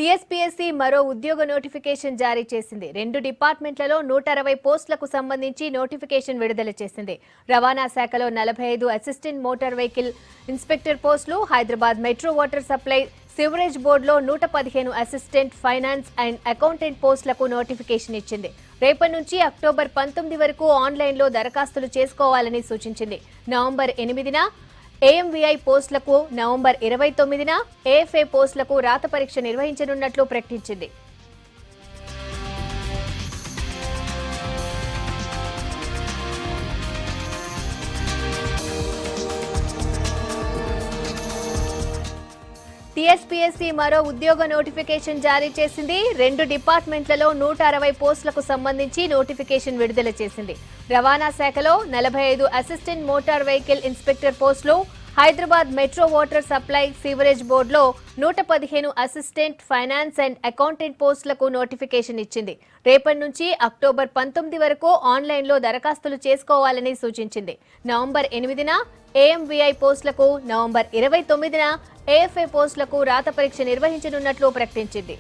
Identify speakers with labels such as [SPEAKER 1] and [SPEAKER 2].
[SPEAKER 1] TSPSC మరో ఉద్యోగ notification జారీ చేసింది. 2 డిపార్ట్మెంట్లలో 160 పోస్టులకు సంబంధించి నోటిఫికేషన్ విడుదల చేసింది. రవాణా శాఖలో 45 అసిస్టెంట్ మోటార్ వెహికల్ ఇన్స్పెక్టర్ పోస్టులు, Hyderabad metro water supply sewerage బోర్డులో 115 అసిస్టెంట్ ఫైనాన్స్ అండ్ అకౌంటెంట్ పోస్టులకు నోటిఫికేషన్ ఇచ్చింది. రేపటి నుంచి అక్టోబర్ 19 వరకు ఆన్లైన్లో దరఖాస్తులు చేసుకోవాలని సూచించింది. నవంబర్ 8న ఏఎంవీఐ పోస్టులకు, నవంబర్ 29న ఏఎఫ్ఏ పోస్టులకు రాత పరీక్ష నిర్వహించనున్నట్లు ప్రకటించింది. టీఎస్పీఎస్సీ మరో ఉద్యోగ నోటిఫికేషన్ జారీ చేసింది. 2 డిపార్ట్మెంట్లలో 160 పోస్టులకు సంబంధించి నోటిఫికేషన్ విడుదల చేసింది. రవాణా శాఖలో 45 అసిస్టెంట్ మోటార్ వెహికల్ ఇన్స్పెక్టర్ పోస్టులు, Hyderabad metro water supply sewerage బోర్డులో 115 అసిస్టెంట్ ఫైనాన్స్ అండ్ అకౌంటెంట్ పోస్టులకు నోటిఫికేషన్ ఇచ్చింది. రేపటి నుంచి అక్టోబర్ 19 వరకు ఆన్లైన్లో దరఖాస్తులు చేసుకోవాలని సూచించింది. నవంబర్ 8న ఏఎంవీఐ పోస్టులకు, నవంబర్ 29న ఏఎఫ్ఏ పోస్టులకు రాత పరీక్ష నిర్వహించనున్నట్లు ప్రకటించింది.